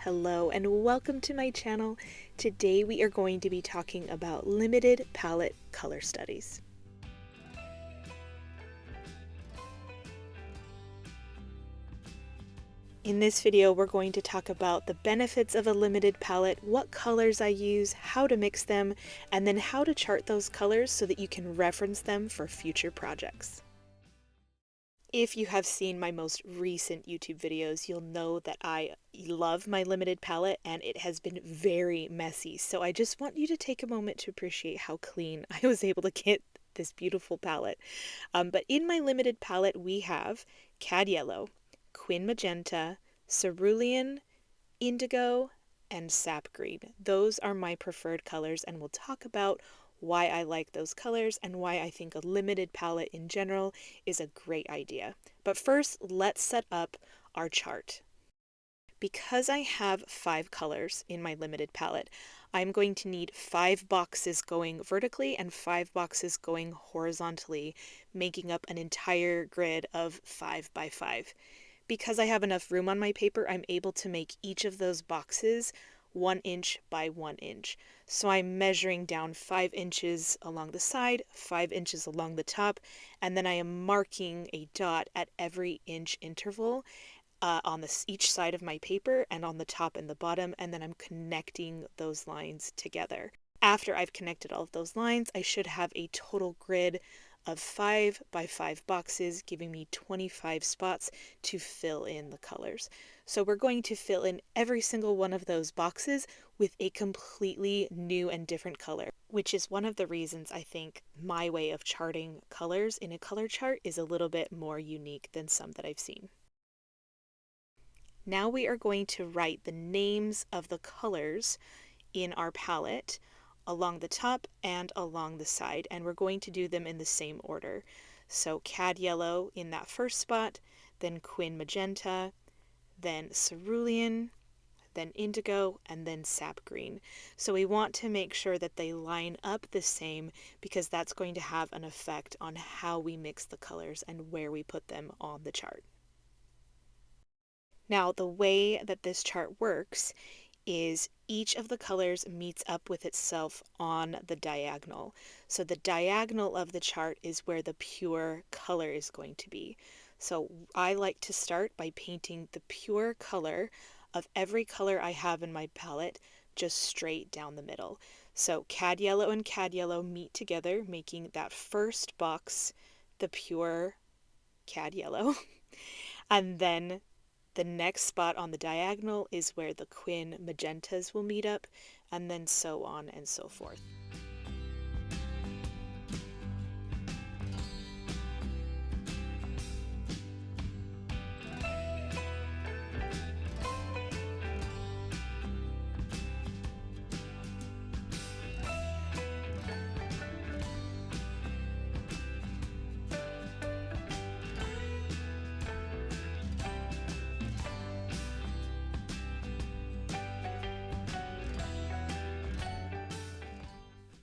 Hello and welcome to my channel. Today we are going to be talking about limited palette color studies. In this video, we're going to talk about the benefits of a limited palette, what colors I use, how to mix them, and then how to chart those colors so that you can reference them for future projects. If you have seen my most recent YouTube videos, you'll know that I love my limited palette and it has been very messy. So I just want you to take a moment to appreciate how clean I was able to get this beautiful palette. But in my limited palette, we have cad yellow, quin magenta, cerulean, indigo, and sap green. Those are my preferred colors, and we'll talk about why I like those colors and why I think a limited palette in general is a great idea. But first, let's set up our chart. Because I have 5 colors in my limited palette, I'm going to need 5 boxes going vertically and 5 boxes going horizontally, making up an entire grid of 5 by 5. Because I have enough room on my paper, I'm able to make each of those boxes 1 inch by 1 inch. So I'm measuring down 5 inches along the side, 5 inches along the top, and then I am marking a dot at every inch interval on each side of my paper and on the top and the bottom, and then I'm connecting those lines together. After I've connected all of those lines, I should have a total grid of 5 by 5 boxes, giving me 25 spots to fill in the colors. So we're going to fill in every single one of those boxes with a completely new and different color, which is one of the reasons I think my way of charting colors in a color chart is a little bit more unique than some that I've seen. Now we are going to write the names of the colors in our palette along the top and along the side, and we're going to do them in the same order. So cad yellow in that first spot, then quin magenta, then cerulean, then indigo, and then sap green. So we want to make sure that they line up the same because that's going to have an effect on how we mix the colors and where we put them on the chart. Now, the way that this chart works is each of the colors meets up with itself on the diagonal. So the diagonal of the chart is where the pure color is going to be. So I like to start by painting the pure color of every color I have in my palette just straight down the middle. So cad yellow and cad yellow meet together, making that first box the pure cad yellow. And then the next spot on the diagonal is where the quin magentas will meet up, and then so on and so forth.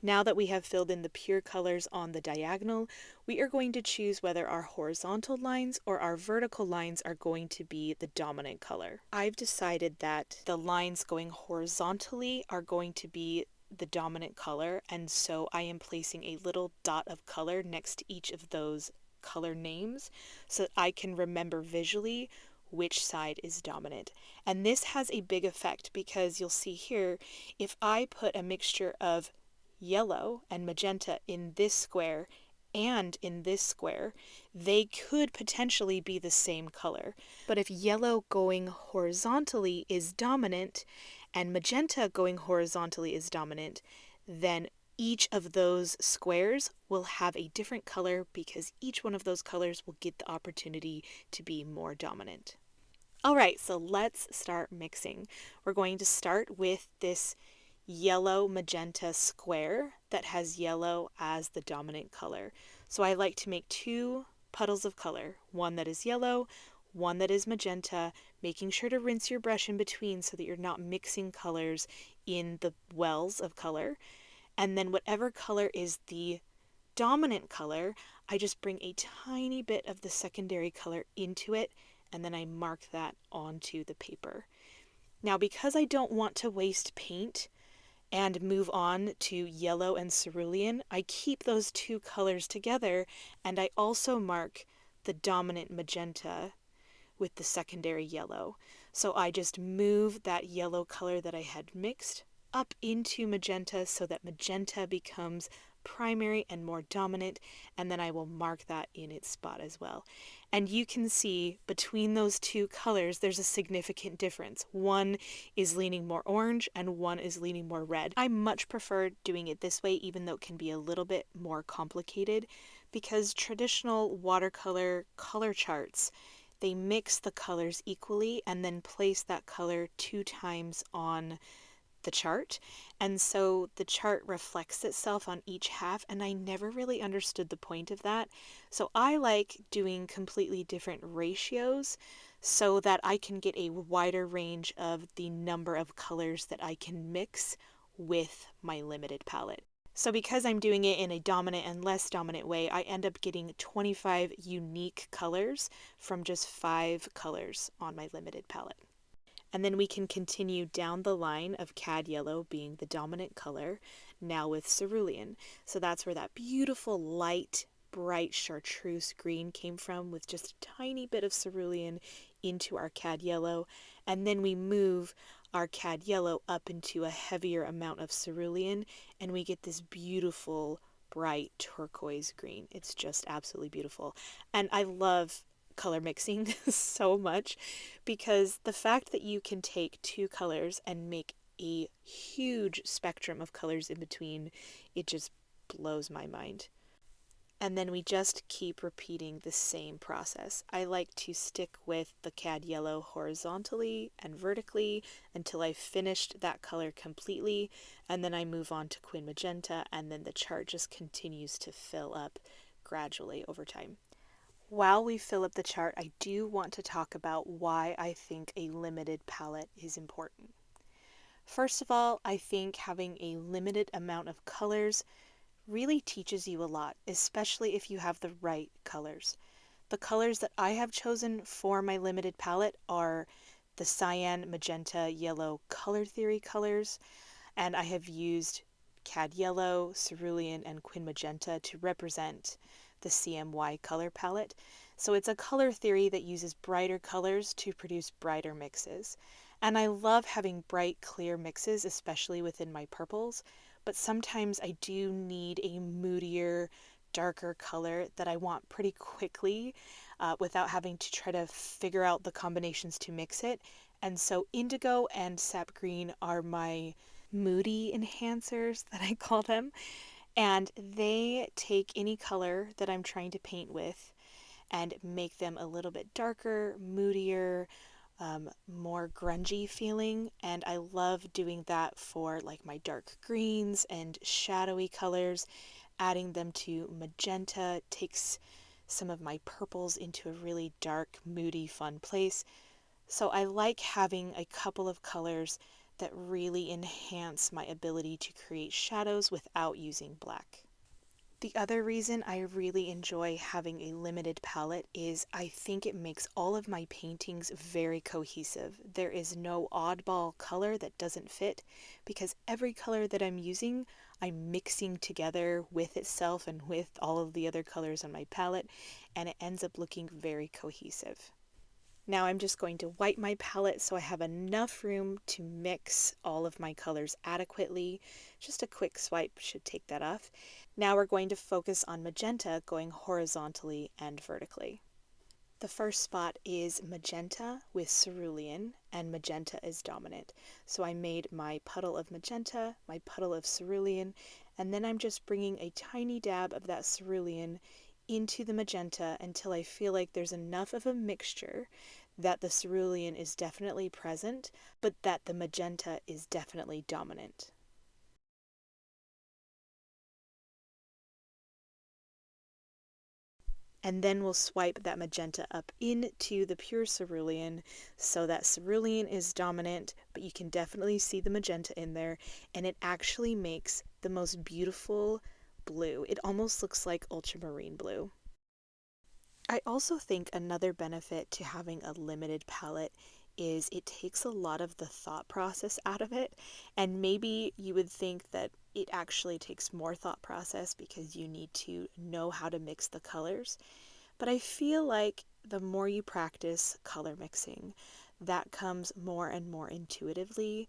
Now that we have filled in the pure colors on the diagonal, we are going to choose whether our horizontal lines or our vertical lines are going to be the dominant color. I've decided that the lines going horizontally are going to be the dominant color, and so I am placing a little dot of color next to each of those color names so that I can remember visually which side is dominant. And this has a big effect because you'll see here, if I put a mixture of yellow and magenta in this square and in this square, they could potentially be the same color. But if yellow going horizontally is dominant and magenta going horizontally is dominant, then each of those squares will have a different color because each one of those colors will get the opportunity to be more dominant. All right, so let's start mixing. We're going to start with this yellow magenta square that has yellow as the dominant color. So I like to make 2 puddles of color, one that is yellow, one that is magenta, making sure to rinse your brush in between so that you're not mixing colors in the wells of color. And then whatever color is the dominant color, I just bring a tiny bit of the secondary color into it, and then I mark that onto the paper. Now, because I don't want to waste paint and move on to yellow and cerulean, I keep those two colors together, and I also mark the dominant magenta with the secondary yellow. So I just move that yellow color that I had mixed up into magenta so that magenta becomes primary and more dominant, and then I will mark that in its spot as well. And you can see between those two colors there's a significant difference. One is leaning more orange and one is leaning more red. I much prefer doing it this way, even though it can be a little bit more complicated, because traditional watercolor color charts, they mix the colors equally and then place that color 2 times on the chart. And so the chart reflects itself on each half, and I never really understood the point of that. So I like doing completely different ratios so that I can get a wider range of the number of colors that I can mix with my limited palette. So because I'm doing it in a dominant and less dominant way, I end up getting 25 unique colors from just 5 colors on my limited palette. And then we can continue down the line of cad yellow being the dominant color, now with cerulean. So that's where that beautiful light, bright chartreuse green came from, with just a tiny bit of cerulean into our cad yellow. And then we move our cad yellow up into a heavier amount of cerulean, and we get this beautiful bright turquoise green. It's just absolutely beautiful. And I love color mixing so much, because the fact that you can take two colors and make a huge spectrum of colors in between, it just blows my mind. And then we just keep repeating the same process. I like to stick with the cad yellow horizontally and vertically until I've finished that color completely, and then I move on to quin magenta, and then the chart just continues to fill up gradually over time. While we fill up the chart, I do want to talk about why I think a limited palette is important. First of all, I think having a limited amount of colors really teaches you a lot, especially if you have the right colors. The colors that I have chosen for my limited palette are the cyan, magenta, yellow color theory colors, and I have used cad yellow, cerulean, and quin magenta to represent the CMY color palette. So it's a color theory that uses brighter colors to produce brighter mixes. And I love having bright, clear mixes, especially within my purples, but sometimes I do need a moodier, darker color that I want pretty quickly without having to try to figure out the combinations to mix it. And so indigo and sap green are my moody enhancers that I call them, and they take any color that I'm trying to paint with and make them a little bit darker, moodier, more grungy feeling. And I love doing that for like my dark greens and shadowy colors. Adding them to magenta takes some of my purples into a really dark, moody, fun place. So I like having a couple of colors that really enhance my ability to create shadows without using black. The other reason I really enjoy having a limited palette is I think it makes all of my paintings very cohesive. There is no oddball color that doesn't fit, because every color that I'm using, I'm mixing together with itself and with all of the other colors on my palette, and it ends up looking very cohesive. Now I'm just going to wipe my palette so I have enough room to mix all of my colors adequately. Just a quick swipe should take that off. Now we're going to focus on magenta, going horizontally and vertically. The first spot is magenta with cerulean, and magenta is dominant. So I made my puddle of magenta, my puddle of cerulean, and then I'm just bringing a tiny dab of that cerulean into the magenta until I feel like there's enough of a mixture that the cerulean is definitely present, but that the magenta is definitely dominant. And then we'll swipe that magenta up into the pure cerulean so that cerulean is dominant, but you can definitely see the magenta in there, and it actually makes the most beautiful blue. It almost looks like ultramarine blue. I also think another benefit to having a limited palette is it takes a lot of the thought process out of it. And maybe you would think that it actually takes more thought process because you need to know how to mix the colors. But I feel like the more you practice color mixing, that comes more and more intuitively.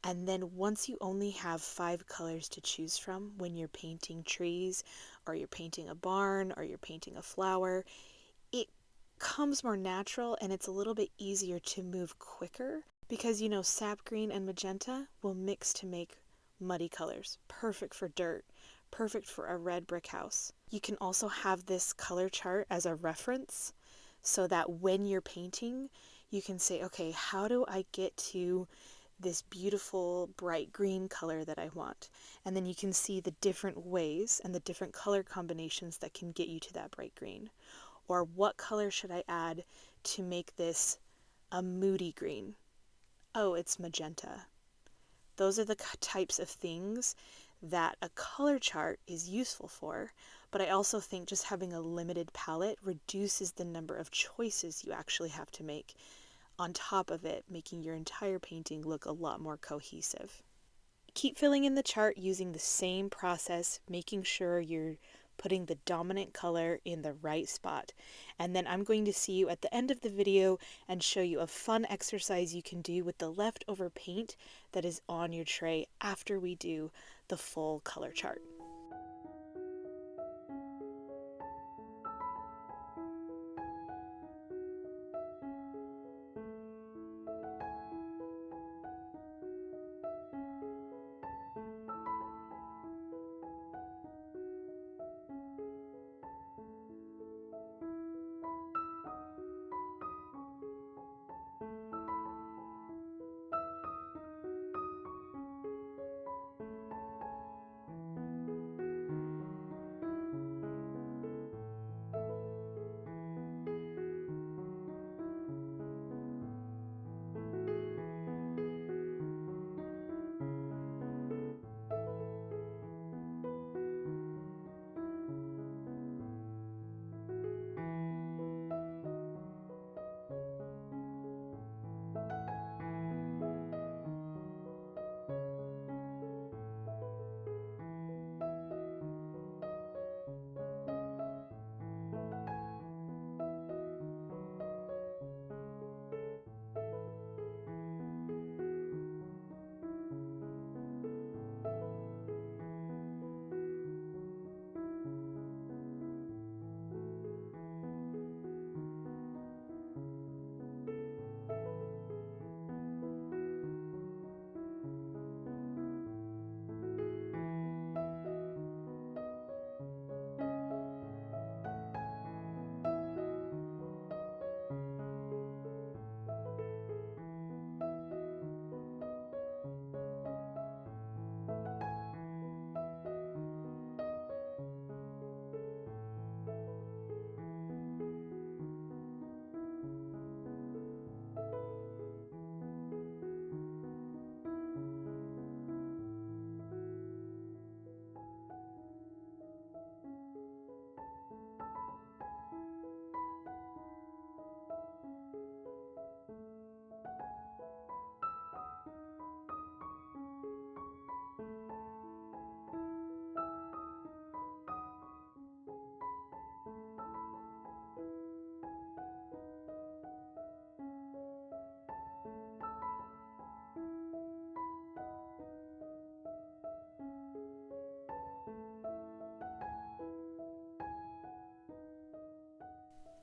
And then once you only have 5 colors to choose from when you're painting trees, or you're painting a barn, or you're painting a flower, it comes more natural and it's a little bit easier to move quicker because sap green and magenta will mix to make muddy colors, perfect for dirt, perfect for a red brick house. You can also have this color chart as a reference so that when you're painting, you can say, okay, how do I get to this beautiful bright green color that I want? And then you can see the different ways and the different color combinations that can get you to that bright green. Or what color should I add to make this a moody green? Oh, it's magenta. Those are the types of things that a color chart is useful for, but I also think just having a limited palette reduces the number of choices you actually have to make, on top of it making your entire painting look a lot more cohesive. Keep filling in the chart using the same process, making sure you're putting the dominant color in the right spot. And then I'm going to see you at the end of the video and show you a fun exercise you can do with the leftover paint that is on your tray after we do the full color chart.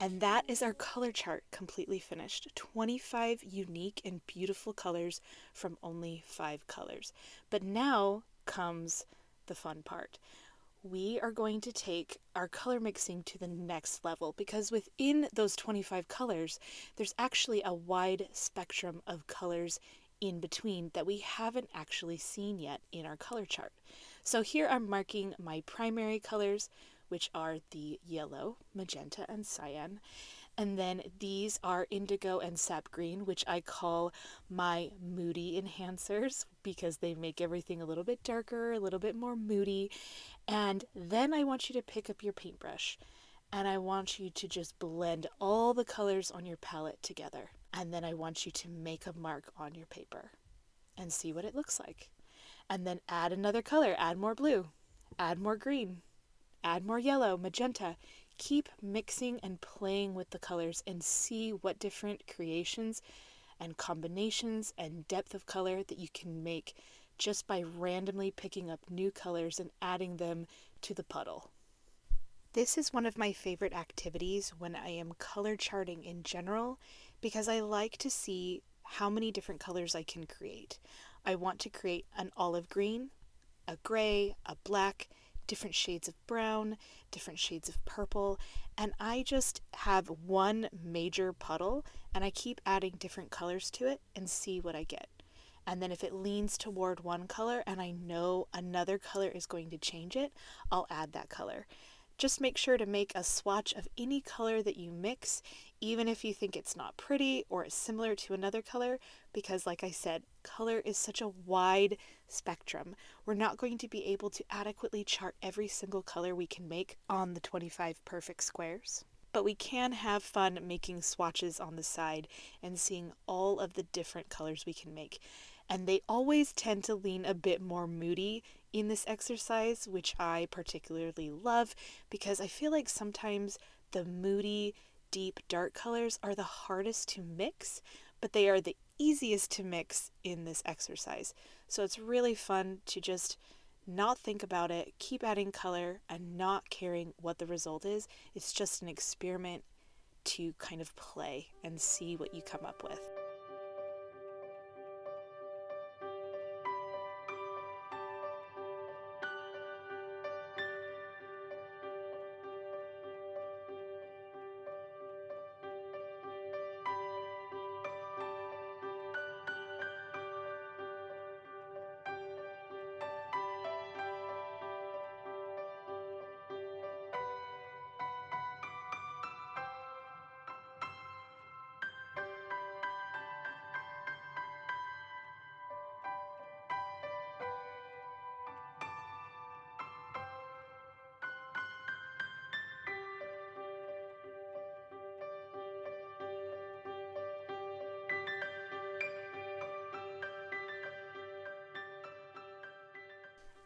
And that is our color chart completely finished. 25 unique and beautiful colors from only 5 colors. But now comes the fun part. We are going to take our color mixing to the next level because within those 25 colors, there's actually a wide spectrum of colors in between that we haven't actually seen yet in our color chart. So here I'm marking my primary colors, which are the yellow, magenta, and cyan. And then these are indigo and sap green, which I call my moody enhancers because they make everything a little bit darker, a little bit more moody. And then I want you to pick up your paintbrush and I want you to just blend all the colors on your palette together. And then I want you to make a mark on your paper and see what it looks like. And then add another color, add more blue, add more green, add more yellow, magenta. Keep mixing and playing with the colors and see what different creations and combinations and depth of color that you can make just by randomly picking up new colors and adding them to the puddle. This is one of my favorite activities when I am color charting in general because I like to see how many different colors I can create. I want to create an olive green, a gray, a black, different shades of brown, different shades of purple, and I just have one major puddle and I keep adding different colors to it and see what I get. And then if it leans toward one color and I know another color is going to change it, I'll add that color. Just make sure to make a swatch of any color that you mix, even if you think it's not pretty or it's similar to another color, because like I said, color is such a wide spectrum. We're not going to be able to adequately chart every single color we can make on the 25 perfect squares. But we can have fun making swatches on the side and seeing all of the different colors we can make. And they always tend to lean a bit more moody in this exercise, which I particularly love because I feel like sometimes the moody, deep, dark colors are the hardest to mix, but they are the easiest to mix in this exercise. So it's really fun to just not think about it, keep adding color, and not caring what the result is. It's just an experiment to kind of play and see what you come up with.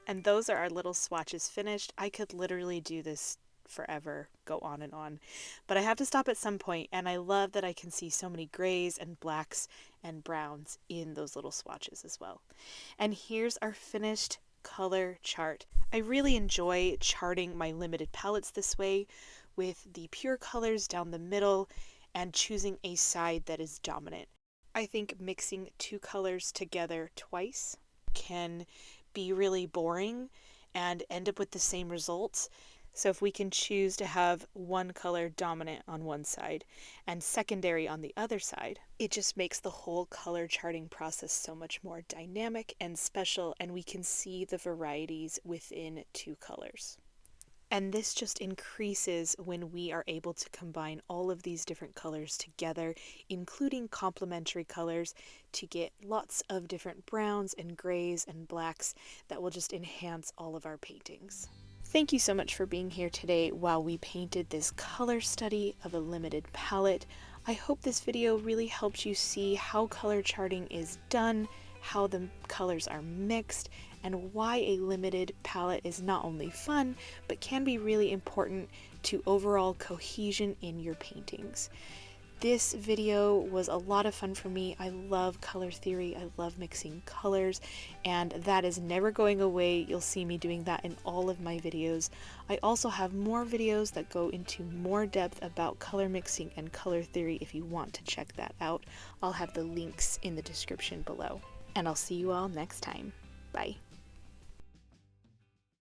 And those are our little swatches finished. I could literally do this forever, go on and on. But I have to stop at some point, and I love that I can see so many grays and blacks and browns in those little swatches as well. And here's our finished color chart. I really enjoy charting my limited palettes this way with the pure colors down the middle and choosing a side that is dominant. I think mixing two colors together twice can be really boring and end up with the same results. So if we can choose to have one color dominant on one side and secondary on the other side, it just makes the whole color charting process so much more dynamic and special, and we can see the varieties within two colors. And this just increases when we are able to combine all of these different colors together, including complementary colors, to get lots of different browns and grays and blacks that will just enhance all of our paintings. Thank you so much for being here today while we painted this color study of a limited palette. I hope this video really helped you see how color charting is done, how the colors are mixed, and why a limited palette is not only fun, but can be really important to overall cohesion in your paintings. This video was a lot of fun for me. I love color theory, I love mixing colors, and that is never going away. You'll see me doing that in all of my videos. I also have more videos that go into more depth about color mixing and color theory if you want to check that out. I'll have the links in the description below. And I'll see you all next time. Bye.